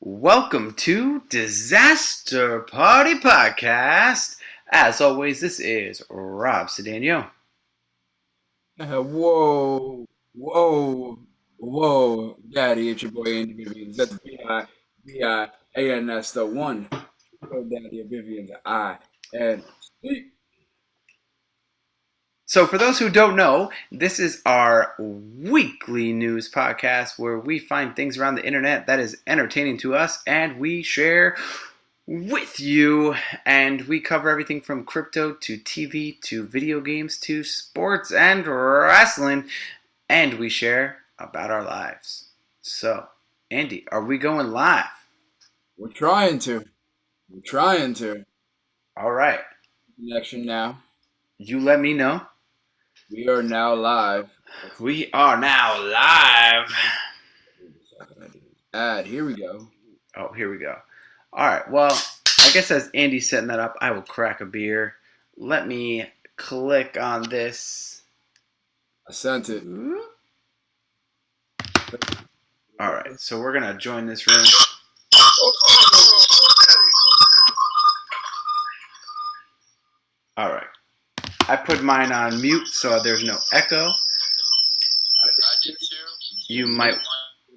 Welcome to Disaster Party Podcast. As always, this is Rob Sedano. Whoa, Daddy, it's your boy Andy Vivians. That's B-I-V-I-A-N-S, the one, real Daddy of Vivians, I-N-C. So, for those who don't know, this is our weekly news podcast where we find things around the internet that is entertaining to us and we share with you. And we cover everything from crypto to TV to video games to sports and wrestling. And we share about our lives. So, Andy, are we going live? We're trying to. We're trying to. All right. Connection now. You let me know. We are now live. We are now live. Here we go. Oh, here we go. All right. Well, I guess as Andy's setting that up, I will crack a beer. Let me click on this. I sent it. All right. So we're going to join this room. All right. I put mine on mute so there's no echo. You might.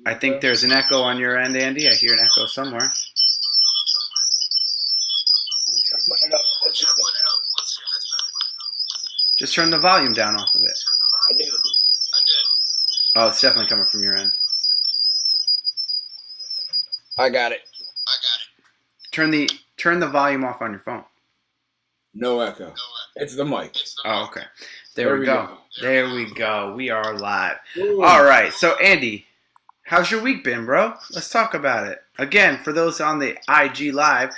I think there's an echo on your end, Andy. I hear an echo somewhere. Just turn the volume down off of it. I did. Oh, it's definitely coming from your end. I got it. Turn the volume off on your phone. No echo. It's the mic. Oh, okay. There we go. There we go. We are live. Ooh. All right. So, Andy, how's your week been, bro? Let's talk about it. Again, for those on the IG Live,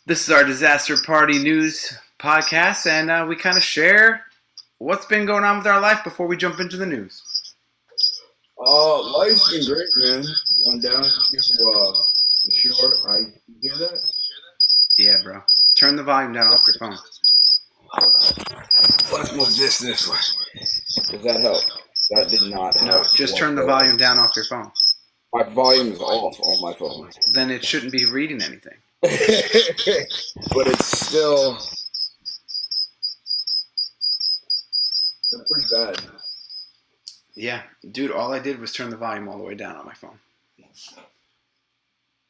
this is our Disaster Party News podcast, and we kind of share what's been going on with our life before we jump into the news. Life's been great, man. Going down to the shore. You hear that? Yeah, bro. Turn the volume down off your phone. Let's move this way. Does that help? That did not help. No, just turn the volume down off your phone. My volume is off on my phone. Then it shouldn't be reading anything. But it's still pretty bad. Yeah, dude, all I did was turn the volume all the way down on my phone.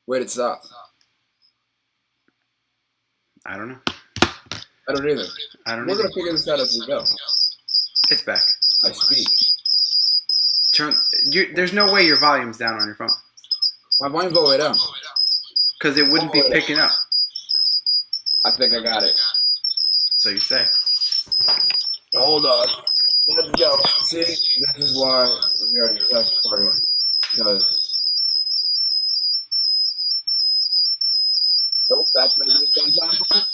Where'd it stop? I don't know. I don't either. We're gonna figure this out as we go. It's back. I speak. There's no way your volume's down on your phone. My volume's all the way down. Because it wouldn't be picking up. I think I got it. So you say. Hold on. Let's go. See, this is why we are in the best party. Because nope, that's maybe the 10 times worse.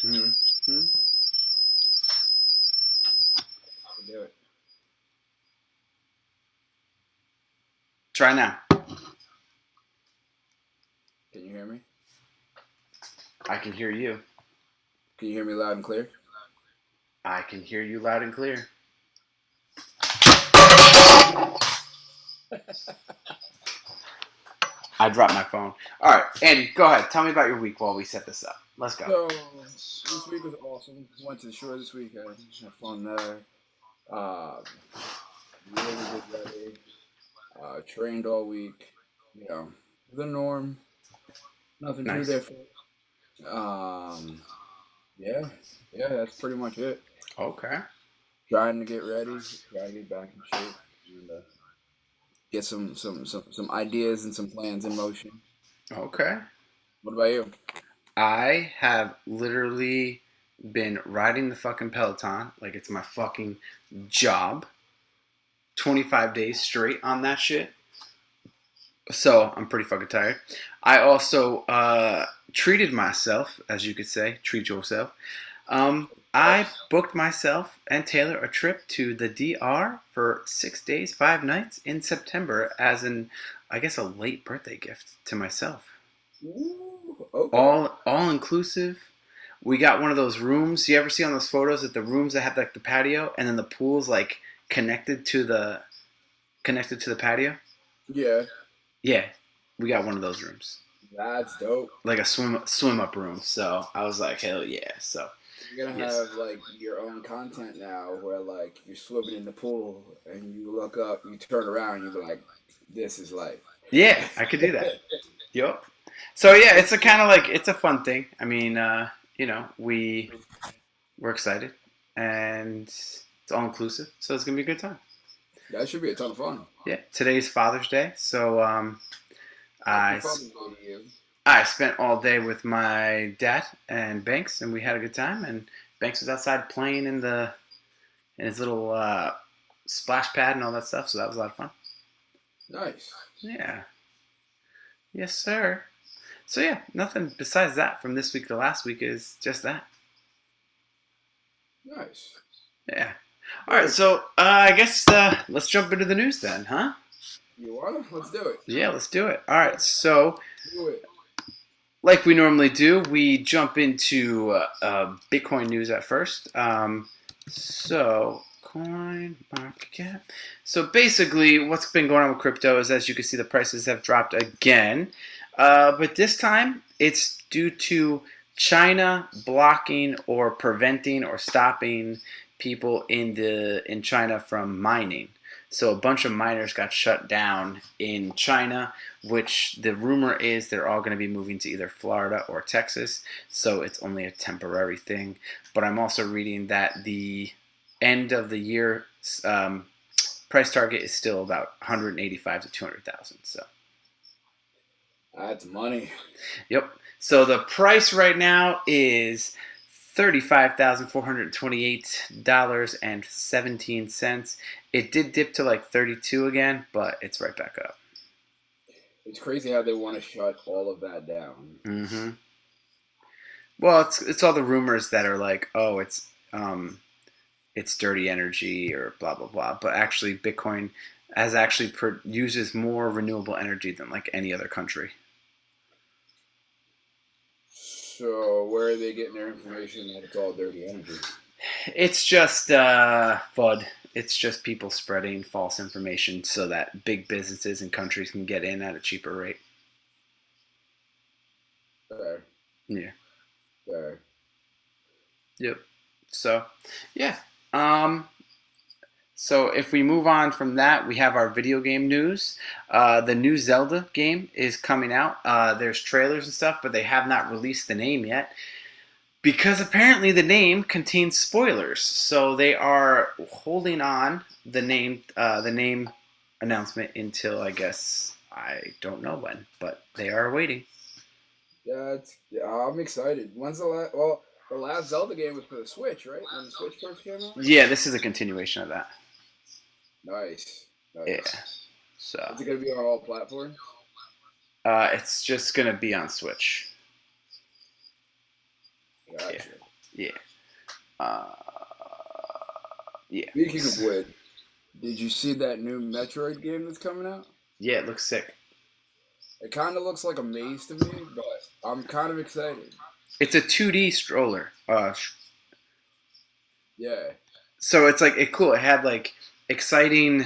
Mm-hmm. I can do it. Try now. Can you hear me? I can hear you. Can you hear me loud and clear? I can hear you loud and clear. I dropped my phone. All right, Andy, go ahead. Tell me about your week while we set this up. Let's go. So, this week was awesome. Went to the shore this week. Had fun there. Really good weather. Trained all week. You know, the norm. Nothing too different. Yeah, that's pretty much it. Okay. Trying to get ready. Trying to get back in shape. And, get some ideas and some plans in motion. Okay. What about you? I have literally been riding the fucking Peloton like it's my fucking job. 25 days straight on that shit. So I'm pretty fucking tired. I also treated myself, as you could say, treat yourself. I booked myself and Taylor a trip to the DR for 6 days, 5 nights in September as I guess, a late birthday gift to myself. Ooh, okay. All inclusive. We got one of those rooms. You ever see on those photos that the rooms that have like the patio and then the pool's like connected to the patio? Yeah. Yeah. We got one of those rooms, That's dope. like a swim up room. So I was like, hell yeah. So You're gonna yes, have like your own content now, where like you're swimming in the pool and you look up, you turn around, you be like, "This is life." yeah, I could do that. Yep. So yeah, it's That's a kind of like it's a fun thing. I mean, we're excited, and it's all inclusive, so it's gonna be a good time. that should be a ton of fun. Yeah, today's Father's Day, so Happy I Father's Day to you. I spent all day with my dad and Banks, and we had a good time. And Banks was outside playing in his little splash pad and all that stuff, so that was a lot of fun. Nice, Yeah, yes, sir. So yeah, nothing besides that from this week to last week is just that. nice. Yeah. All right, Very so cool. I guess let's jump into the news then, huh? You wanna? Let's do it. Yeah, let's do it. All right, so Do it. like we normally do, we jump into Bitcoin news at first. So, coin market cap. So basically, what's been going on with crypto is, as you can see, the prices have dropped again, but this time it's due to China blocking or preventing or stopping people in China from mining. So a bunch of miners got shut down in China, which the rumor is they're all going to be moving to either Florida or Texas. So it's only a temporary thing. But I'm also reading that the end of the year price target is still about 185 to 200,000. So That's money. yep. So the price right now is $35,428.17. It did dip to like 32 again, but it's right back up. It's crazy how they want to shut all of that down. Mm-hmm. Well, it's all the rumors that are like, oh, it's dirty energy or blah blah blah. But actually, Bitcoin has actually uses more renewable energy than like any other country. So where are they getting their information that it's all dirty energy? It's just FUD. It's just people spreading false information so that big businesses and countries can get in at a cheaper rate. Fair, Yeah. fair. Yep. So, yeah. Um, So if we move on from that, we have our video game news. The new Zelda game is coming out. There's trailers and stuff, but they have not released the name yet because apparently the name contains spoilers. So they are holding on the name announcement until I guess I don't know when, but they are waiting. Yeah, I'm excited. When's the last? Well, the last Zelda game was for the Switch, right? When the Switch first came out. Yeah, this is a continuation of that. Nice, Yeah. nice. So Is it gonna be on all platforms? it's just gonna be on Switch. Yeah. Gotcha. Yeah. Uh, yeah. Speaking of which, did you see that new Metroid game that's coming out? Yeah, it looks sick. It kind of looks like a maze to me, but I'm kind of excited. It's a 2D stroller. Yeah, So it's like cool. It had like exciting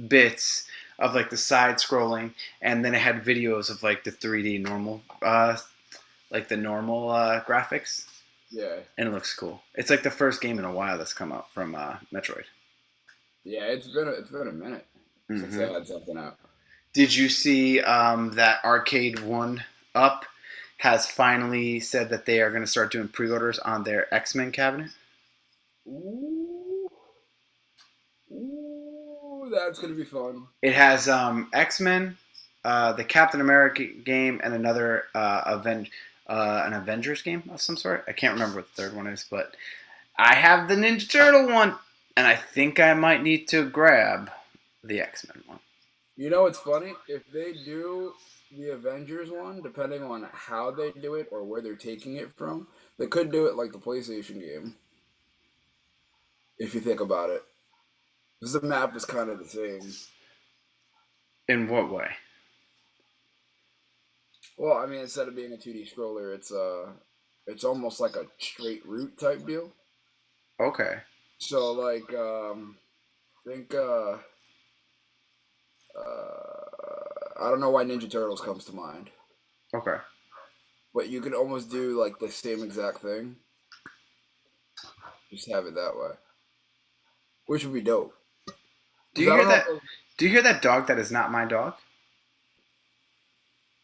bits of like the side scrolling, and then it had videos of like the 3D normal, like the normal graphics, yeah, and it looks cool. It's like the first game in a while that's come out from Metroid. yeah. It's been a minute since Hmm. they had something out. Did you see that Arcade One Up has finally said that they are going to start doing pre-orders on their X-Men cabinet? Ooh, ooh, that's gonna be fun. It has X-Men, the Captain America game, and another an Avengers game of some sort. I can't remember what the third one is, but I have the Ninja Turtle one, and I think I might need to grab the X-Men one. You know what's funny? If they do the Avengers one, depending on how they do it or where they're taking it from, they could do it like the PlayStation game. If you think about it, because the map is kind of the same. In what way? Well, I mean, instead of being a 2D scroller, it's almost like a straight route type deal. Okay. So like, think I don't know why Ninja Turtles comes to mind, Okay. but you could almost do like the same exact thing, just have it that way, which would be dope. Do Because you I hear don't know that? if Do you hear that dog that is not my dog?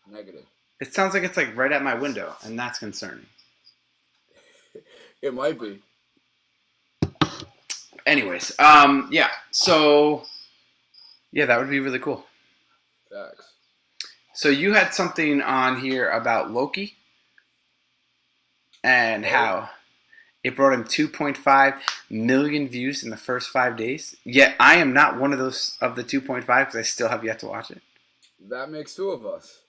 negative. It sounds like it's like right at my window, and that's concerning. It might be Anyways, yeah. So yeah, that would be really cool. facts. So you had something on here about Loki and Oh, how it brought him 2.5 million views in the first 5 days. Yet I am not one of those of the 2.5 because I still have yet to watch it. that makes two of us.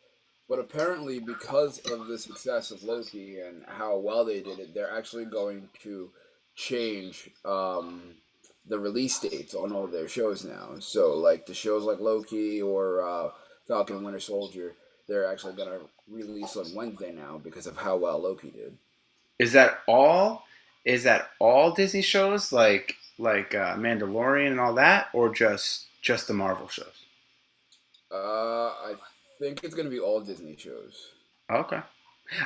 But apparently, because of the success of Loki and how well they did it, they're actually going to change the release dates on all their shows now. So, like the shows like Loki or Falcon and Winter Soldier, they're actually going to release on Wednesday now because of how well Loki did. Is that all? Is that all Disney shows like Mandalorian and all that, or just the Marvel shows? I think it's going to be all Disney shows. Okay.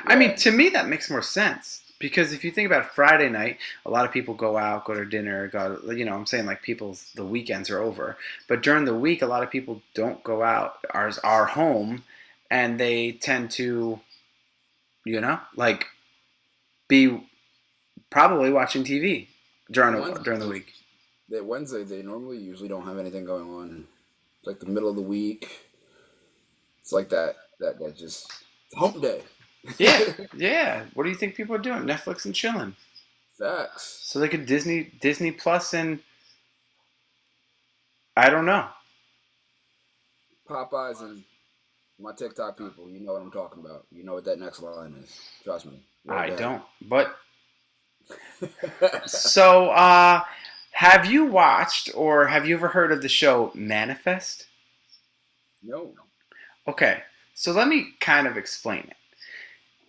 I mean, Yeah. to me, that makes more sense because if you think about Friday night, a lot of people go out, go to dinner, go. I'm saying like people's the weekends are over, but during the week, a lot of people don't go out, are home, and they tend to, like be probably watching TV And during the week. Wednesday, they normally usually don't have anything going on. It's like the middle of the week. It's like that just it's hump day. Yeah, yeah. What do you think people are doing? Netflix and chilling, Facts. so they could Disney Plus and I don't know. Popeyes and my TikTok people, you know what I'm talking about. You know what that next line is. Trust me. Real I bad. don't. But so, have you watched or have you ever heard of the show Manifest? No. Okay, so let me kind of explain it.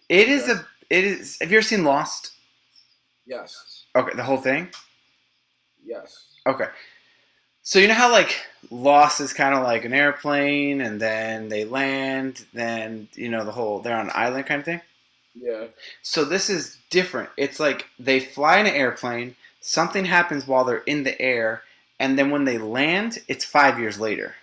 It is Okay. a. It is. Have you ever seen Lost? Yes. Okay, the whole thing. Yes. Okay, so you know how like Lost is kind of like an airplane, and then they land, then the whole they're on an island kind of thing. Yeah. So this is different. It's like they fly in an airplane, something happens while they're in the air, and then when they land, it's 5 years later.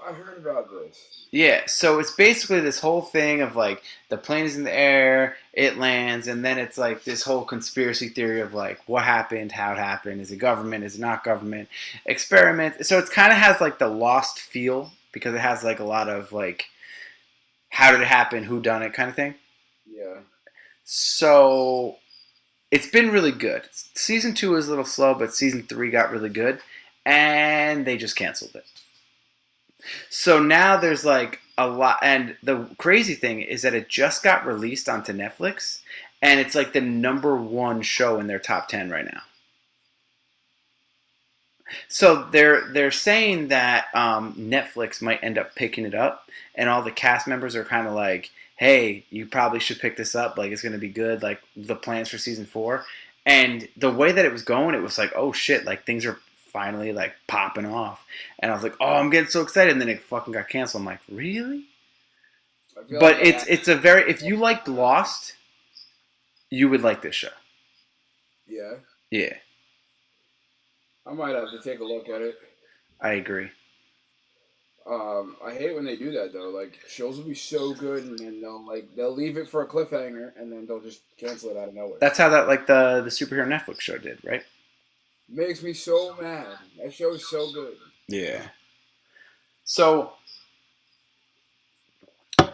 I heard about this. Yeah, so it's basically this whole thing of like the plane is in the air, it lands, and then it's like this whole conspiracy theory of like what happened, how it happened, is it government, is it not government, experiment. So it kind of has like the Lost feel because it has like a lot of like how did it happen, who done it kind of thing. Yeah. So it's been really good. Season 2 was a little slow, but season 3 got really good, and they just canceled it. So now there's like a lot, and the crazy thing is that it just got released onto Netflix, and it's like the number one show in their top 10 right now. So they're saying that Netflix might end up picking it up, and all the cast members are kind of like, "Hey, you probably should pick this up. Like it's going to be good. Like the plans for season 4." And the way that it was going, it was like, "Oh shit! Like things are finally like popping off." And I was like, "Oh, I'm getting so excited!" And then it fucking got canceled. I'm like, "Really?" I feel like But that it's a very if you liked Lost, you would like this show. yeah. Yeah, I might have to take a look at it. I agree. I hate when they do that though. Like shows will be so good and then they'll leave it for a cliffhanger and then they'll just cancel it out of nowhere. That's how that like the superhero Netflix show did, right? Makes me so mad. That show is so good. Yeah. So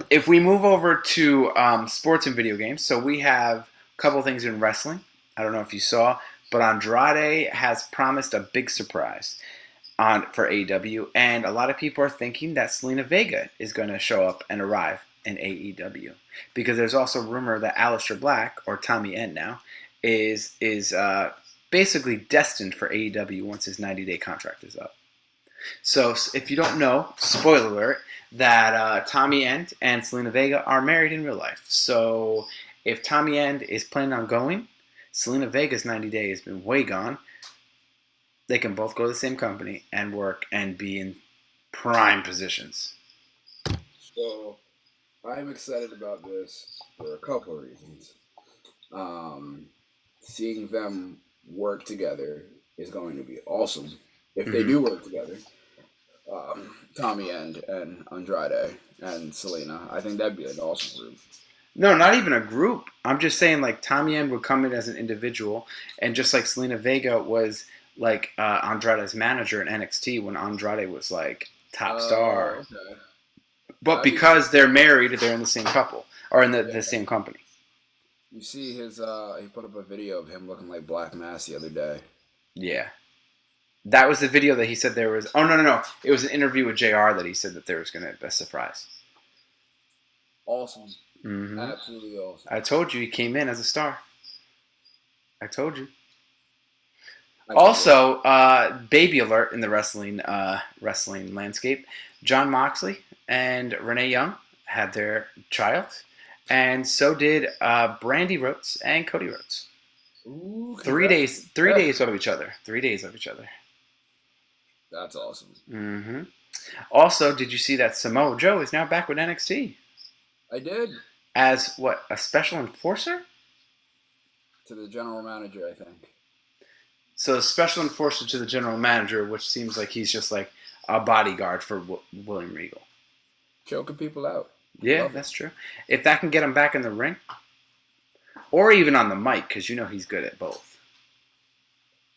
if we move over to sports and video games, so we have a couple things in wrestling. I don't know if you saw, but Andrade has promised a big surprise on for AEW, and a lot of people are thinking that Selena Vega is going to show up and arrive in AEW because there's also rumor that Aleister Black or Tommy End now is basically destined for AEW once his 90-day contract is up. So if you don't know, spoiler alert, that Tommy End and Selena Vega are married in real life. So if Tommy End is planning on going, Selena Vega's 90 days has been way gone. They can both go to the same company and work and be in prime positions. So I'm excited about this for a couple of reasons. Um, Seeing them work together is going to be awesome if they Mm-hmm. do work together. Tommy and Andrade and Selena. I think that'd be an awesome group. No, not even a group. I'm just saying, like, Tommy End would come in as an individual, and just like Selena Vega was like Andrade's manager in NXT when Andrade was like top star. Okay. But That'd be cool. because they're married, they're in the same couple or in the Yeah. same company. You see his he put up a video of him looking like Black Mass the other day. Yeah, that was the video that he said there was. Oh no! It was an interview with Jr. that he said that there was going to be a surprise. Awesome. Mm-hmm. Absolutely awesome. I told you he came in as a star. I told you. I told you. Also, baby alert in the wrestling landscape. John Moxley and Renee Young had their child, and so did Brandy Rhodes and Cody Rhodes. Ooh, 3 days, 3 days of each other. 3 days of each other. That's awesome. Mm-hmm. Also, did you see that Samoa Joe is now back with NXT I did. as what, a special enforcer? To the general manager, I think. So a special enforcer to the general manager, which seems like he's just like a bodyguard for William Regal. Choking people out. Yeah, Love it. that's true. If that can get him back in the ring, or even on the mic, because you know he's good at both.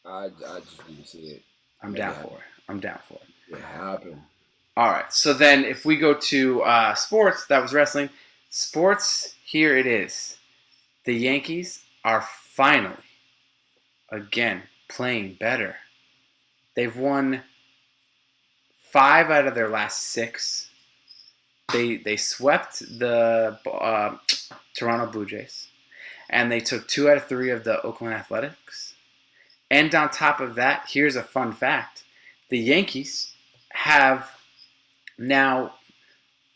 I just want to see it. I'm down for it. I'm down for it. It happen. All right. So then, if we go to sports, that was wrestling. Sports, here it is. The Yankees are finally, again, playing better. They've won 5 out of their last 6. They swept the Toronto Blue Jays, and they took 2 out of 3 of the Oakland Athletics. And on top of that, here's a fun fact: the Yankees have now,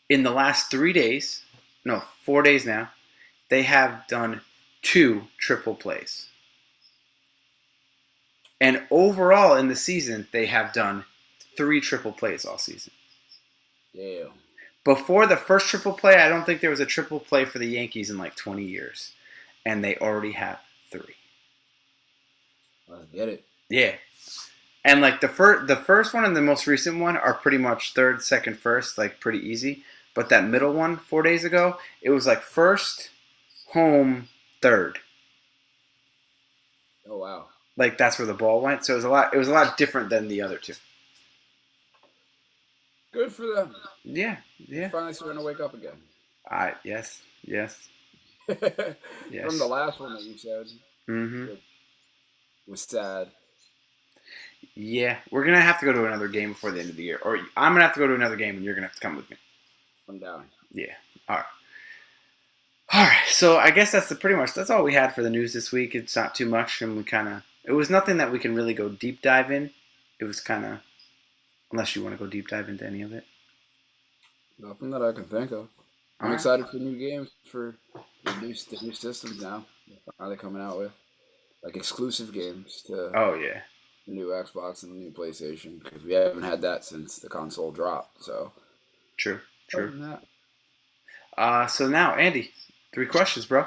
in the last 3 days, no, 4 days now, they have done 2 triple plays. And overall in the season, they have done 3 triple plays all season. Yeah. Before the first triple play, I don't think there was a triple play for the Yankees in like 20 years. And they already have 3. Let's get it. Yeah. And like the first one and the most recent one are pretty much third, second, first, like pretty easy. But that middle one 4 days ago, it was like first, home, third. Oh wow. Like that's where the ball went. So it was a lot different than the other 2. Good for them. Yeah. Finally starting to wake up again. Yes. From the last one that you said. Mm-hmm. It was sad. Yeah, we're gonna have to go to another game before the end of the year, or I'm gonna have to go to another game, and you're gonna have to come with me. I'm down. Yeah. All right. All right. So I guess that's all we had for the news this week. It's not too much, and it was nothing that we can really go deep dive in. It was kind of, unless you want to go deep dive into any of it. Nothing that I can think of. I'm excited for new games, for the new systems now. Are they coming out with like exclusive games to Oh yeah. the new Xbox and the new PlayStation? Because we haven't had that since the console dropped. So True. other than So now, Andy, 3 questions, bro.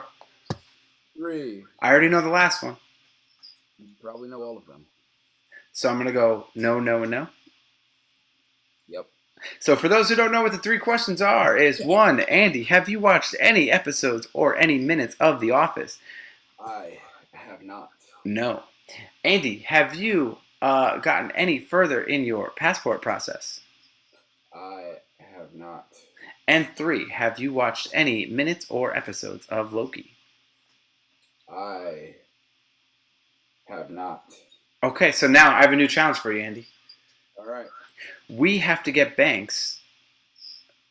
3. I already know the last one, You probably know all of them. so I'm gonna go no, no, and no. Yep. So for those who don't know what the 3 questions are, is 1, Andy, have you watched any episodes or any minutes of The Office? I have not. No. Andy, have you gotten any further in your passport process? I have not. And 3, have you watched any minutes or episodes of Loki? I have not. Okay, so now I have a new challenge for you, Andy. All right. We have to get Banks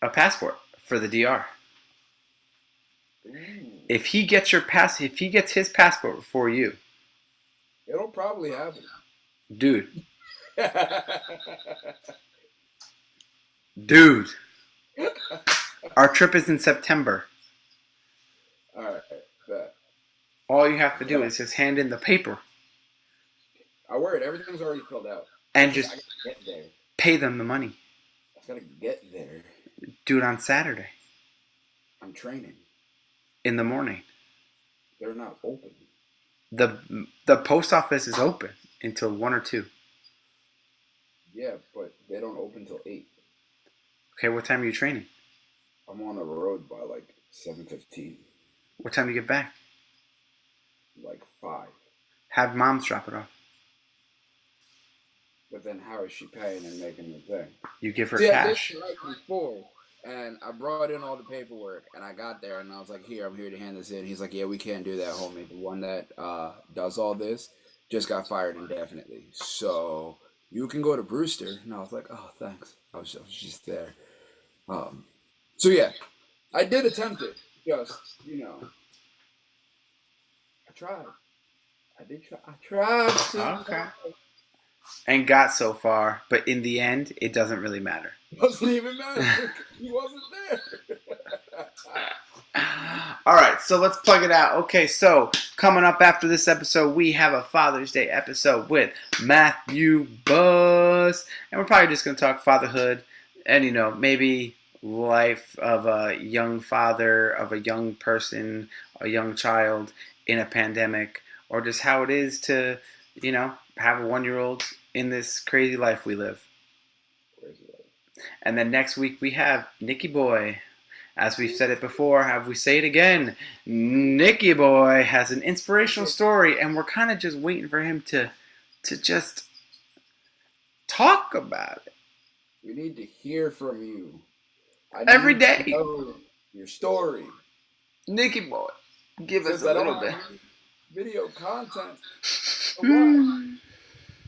a passport for the DR. Ooh. If he gets his passport before you, It'll probably happen. dude, our trip is in September. All right. Bet. All you have to do is just hand in the paper. I worried. Everything's already filled out. and It's just I just gotta get there. pay them the money. I just gotta get there. Do it on Saturday I'm training. in the morning. They're not open. The post office is open until 1 or 2. Yeah, but they don't open till 8. Okay, what time are you training? I'm on the road by like 7:15, What time do you get back? like 5. Have moms drop it off. But then how is she paying and making the thing? You give her See, I did cash. right before, and I brought in all the paperwork, and I got there, and I was like, "Here, I'm here to hand this in." He's like, "Yeah, we can't do that, homie. The one that does all this just got fired indefinitely, so you can go to Brewster." And I was like, "Oh, thanks." I was just there. Um, so yeah, I did attempt it. Just I tried. I did try. I tried so Okay. hard. And got so far, but in the end, it doesn't really matter. Doesn't even matter. He wasn't there. All right, so let's plug it out. Okay, so coming up after this episode, we have a Father's Day episode with Matthew Buzz, and we're probably just going to talk fatherhood and maybe life of a young father, of a young person, a young child in a pandemic, or just how it is to have a 1-year-old in this crazy life we live. And then next week we have Nicky Boy. As we've said it before, have we say it again? Nicky Boy has an inspirational story, and we're kind of just waiting for him to just talk about it. We need to hear from you. I Every need to day. know your story. Nicky Boy, give us Since a I little don't bit. have any video content, for what? You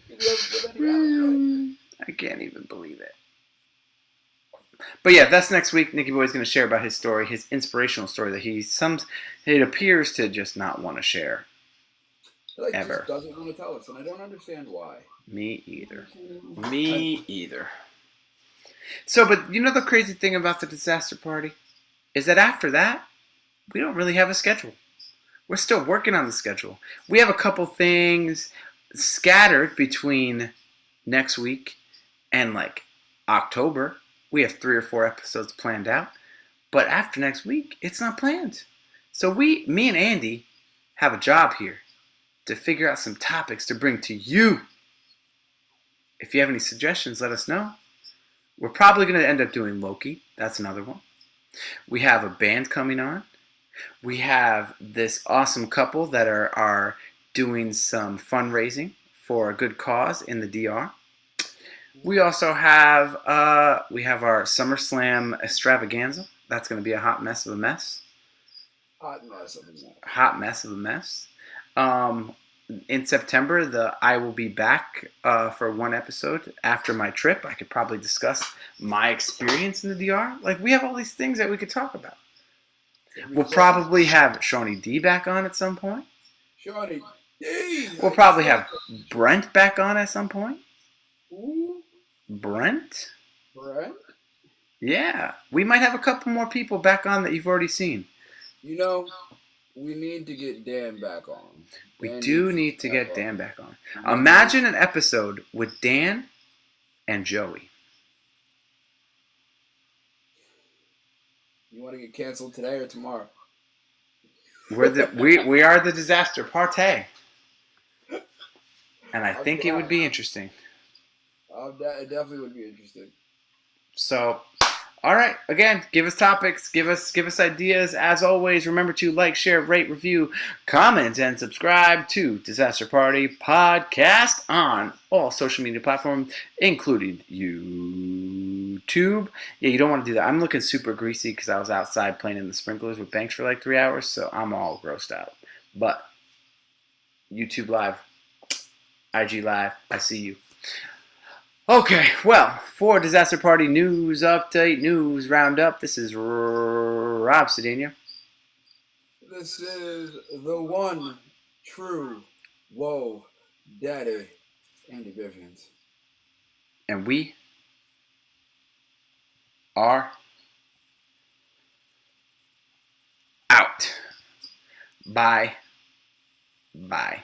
never put any out yet. I can't even believe it. But yeah, that's next week. Nicky Boy's going to share about his story, his inspirational story that it appears to just not want to share. Like Ever. just doesn't want to tell us, and I don't understand why. Me either. Me either. So, but the crazy thing about the disaster party is that after that, we don't really have a schedule. We're still working on the schedule. We have a couple things scattered between next week and like October. We have 3 or 4 episodes planned out. But after next week, it's not planned. So me and Andy have a job here to figure out some topics to bring to you. If you have any suggestions, let us know. We're probably going to end up doing Loki. That's another one. We have a band coming on. We have this awesome couple that are doing some fundraising for a good cause in the DR. We also have our SummerSlam extravaganza. That's going to be a hot mess of a mess. Hot mess of a mess. Hot mess of a mess. In September, I will be back for one episode after my trip. I could probably discuss my experience in the DR. Like, we have all these things that we could talk about. We'll probably have Shawnee D back on at some point. Shawnee D! We'll probably have Brent back on at some point. Who? Brent? Brent? Yeah. We might have a couple more people back on that you've already seen. We need to get Dan back on. We do need to get Dan back on. Imagine an episode with Dan and Joey. You want to get canceled today or tomorrow? We are the disaster party. And I think it would be interesting. It definitely would be interesting. So, all right. Again, give us topics, give us ideas. As always, remember to like, share, rate, review, comment, and subscribe to Disaster Party Podcast on all social media platforms, including YouTube. Yeah, you don't want to do that. I'm looking super greasy because I was outside playing in the sprinklers with Banks for like 3 hours, so I'm all grossed out. But YouTube Live, IG Live, I see you. Okay, well, for Disaster Party News Update, News Roundup, this is Rob Cedeno. This is the one true Whoa Daddy, Andy Bivens. And we are out. Bye. Bye.